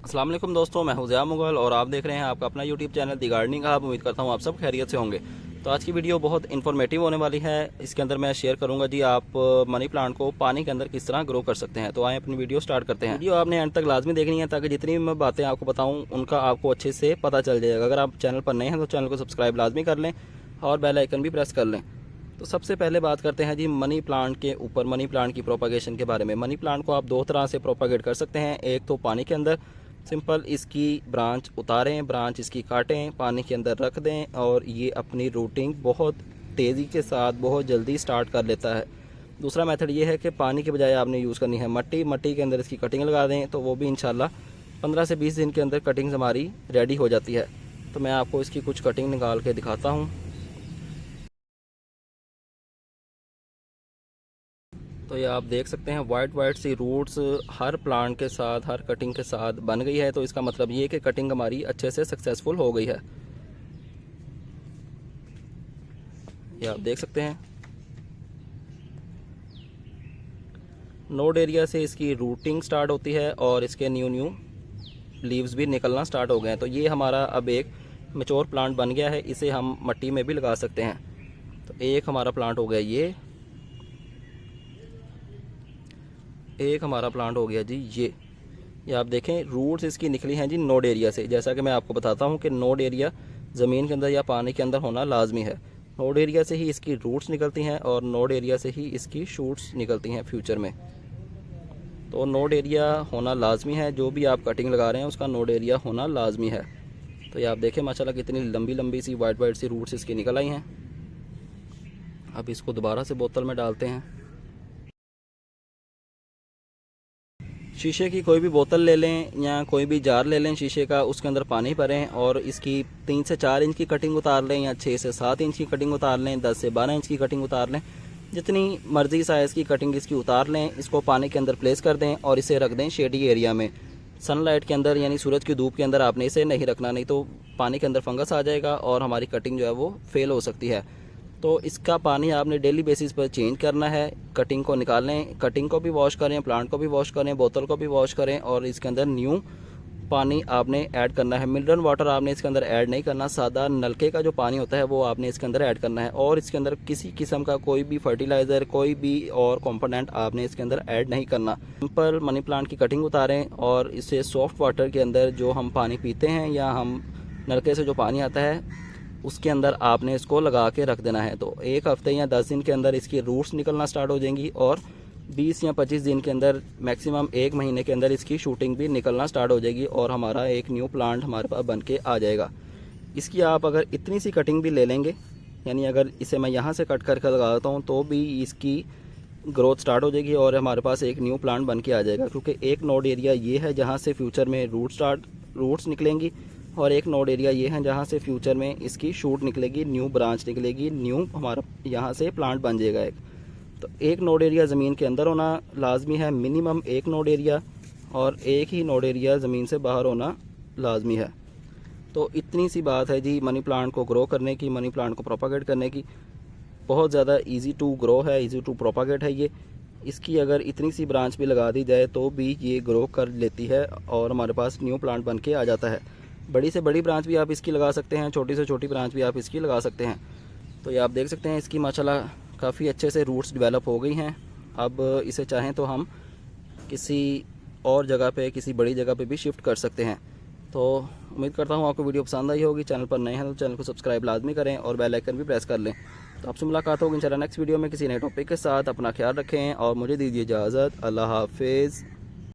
अस्सलाम वालेकुम दोस्तों, मैं हूं ज़िया मुगल और आप देख रहे हैं आपका अपना यूट्यूब चैनल दी गार्डनिंग हब। उम्मीद करता हूं आप सब खैरियत से होंगे। तो आज की वीडियो बहुत इन्फॉर्मेटिव होने वाली है। इसके अंदर मैं शेयर करूंगा जी आप मनी प्लांट को पानी के अंदर किस तरह ग्रो कर सकते हैं। तो आए अपनी वीडियो स्टार्ट करते हैं। वीडियो आपने एंड तक लाजमी देखनी है ताकि जितनी भी मैं बातें आपको बताऊँ उनका आपको अच्छे से पता चल जाएगा। अगर आप चैनल पर नए हैं तो चैनल को सब्सक्राइब लाजमी कर लें और बेल आइकन भी प्रेस कर लें। तो सबसे पहले बात करते हैं जी मनी प्लांट के ऊपर, मनी प्लांट की प्रोपागेशन के बारे में। मनी प्लांट को आप दो तरह से प्रोपागेट कर सकते हैं। एक तो पानी के अंदर, सिंपल इसकी ब्रांच उतारें, ब्रांच इसकी काटें, पानी के अंदर रख दें और ये अपनी रूटिंग बहुत तेज़ी के साथ बहुत जल्दी स्टार्ट कर लेता है। दूसरा मेथड ये है कि पानी के बजाय आपने यूज़ करनी है मट्टी के अंदर इसकी कटिंग लगा दें, तो वो भी इंशाल्लाह 15 से 20 दिन के अंदर कटिंग्स हमारी रेडी हो जाती है। तो मैं आपको इसकी कुछ कटिंग निकाल के दिखाता हूँ। तो ये आप देख सकते हैं वाइट सी रूट्स हर प्लांट के साथ, हर कटिंग के साथ बन गई है। तो इसका मतलब ये कि कटिंग हमारी अच्छे से सक्सेसफुल हो गई है। ये आप देख सकते हैं नोड एरिया से इसकी रूटिंग स्टार्ट होती है और इसके न्यू लीव्स भी निकलना स्टार्ट हो गए हैं। तो ये हमारा अब एक मैच्योर प्लांट बन गया है। इसे हम मिट्टी में भी लगा सकते हैं। तो एक हमारा प्लांट हो गया, एक हमारा प्लांट हो गया जी ये आप देखें रूट्स इसकी निकली हैं जी नोड एरिया से। जैसा कि मैं आपको बताता हूँ कि नोड एरिया ज़मीन के अंदर या पानी के अंदर होना लाजमी है। नोड एरिया से ही इसकी रूट्स निकलती हैं और नोड एरिया से ही इसकी शूट्स निकलती हैं फ्यूचर में। तो नोड एरिया होना लाजमी है। जो भी आप कटिंग लगा रहे हैं उसका नोड एरिया होना लाजमी है। तो ये आप देखें माशाल्लाह कितनी लंबी सी वाइट सी रूट्स इसकी निकल आई हैं। अब इसको दोबारा से बोतल में डालते हैं। शीशे की कोई भी बोतल ले लें या कोई भी जार ले लें शीशे का, उसके अंदर पानी भरें और इसकी 3 से 4 इंच की कटिंग उतार लें या 6 से 7 इंच की कटिंग उतार लें, 10 से 12 इंच की कटिंग उतार लें, जितनी मर्जी साइज़ की कटिंग इसकी उतार लें। इसको पानी के अंदर प्लेस कर दें और इसे रख दें शेडी एरिया में, सनलाइट के अंदर, यानी सूरज की धूप के अंदर आपने इसे नहीं रखना, नहीं तो पानी के अंदर फंगस आ जाएगा और हमारी कटिंग जो है वो फेल हो सकती है। तो इसका पानी आपने डेली बेसिस पर चेंज करना है। कटिंग को निकालें, कटिंग को भी वॉश करें, प्लांट को भी वॉश करें, बोतल को भी वॉश करें और इसके अंदर न्यू पानी आपने ऐड करना है। मिनरल वाटर आपने इसके अंदर ऐड नहीं करना, सादा नलके का जो पानी होता है वो आपने इसके अंदर ऐड करना है। और इसके अंदर किसी किस्म का कोई भी फर्टिलाइज़र, कोई भी और कंपोनेंट आपने इसके अंदर ऐड नहीं करना। सिंपल मनी प्लांट की कटिंग उतारें और इसे सॉफ्ट वाटर के अंदर, जो हम पानी पीते हैं या हम नलके से जो पानी आता है उसके अंदर आपने इसको लगा के रख देना है। तो 1 हफ्ते या 10 दिन के अंदर इसकी रूट्स निकलना स्टार्ट हो जाएंगी और 20 या 25 दिन के अंदर, मैक्सिमम 1 महीने के अंदर इसकी शूटिंग भी निकलना स्टार्ट हो जाएगी और हमारा एक न्यू प्लांट हमारे पास बन के आ जाएगा। इसकी आप अगर इतनी सी कटिंग भी ले लेंगे, यानी अगर इसे मैं यहाँ से कट करके लगा देता हूँ तो भी इसकी ग्रोथ स्टार्ट हो जाएगी और हमारे पास एक न्यू प्लांट बन के आ जाएगा। क्योंकि एक नोड एरिया ये है जहाँ से फ्यूचर में रूट्स निकलेंगी और एक नोड एरिया ये है जहाँ से फ्यूचर में इसकी शूट निकलेगी, न्यू ब्रांच निकलेगी, न्यू हमारा यहाँ से प्लांट बन जाएगा एक। तो एक नोड एरिया ज़मीन के अंदर होना लाजमी है, मिनिमम एक नोड एरिया, और एक ही नोड एरिया ज़मीन से बाहर होना लाजमी है। तो इतनी सी बात है जी मनी प्लांट को ग्रो करने की, मनी प्लांट को प्रोपागेट करने की। बहुत ज़्यादा ईजी टू ग्रो है, ईजी टू प्रोपागेट है ये। इसकी अगर इतनी सी ब्रांच भी लगा दी जाए तो भी ये ग्रो कर लेती है और हमारे पास न्यू प्लांट बन के आ जाता है। बड़ी से बड़ी ब्रांच भी आप इसकी लगा सकते हैं, छोटी से छोटी ब्रांच भी आप इसकी लगा सकते हैं। तो ये आप देख सकते हैं इसकी माशाल्लाह काफ़ी अच्छे से रूट्स डेवलप हो गई हैं। अब इसे चाहें तो हम किसी और जगह पे, किसी बड़ी जगह पे भी शिफ्ट कर सकते हैं। तो उम्मीद करता हूँ आपको वीडियो पसंद आई होगी। चैनल पर नए हैं तो चैनल को सब्सक्राइब लाजमी करें और बेल आइकन भी प्रेस कर लें। तो आपसे मुलाकात होगी इंशाल्लाह नेक्स्ट वीडियो में किसी नए टॉपिक के साथ। अपना ख्याल रखें और मुझे दीजिए इजाज़त। अल्लाह हाफिज़।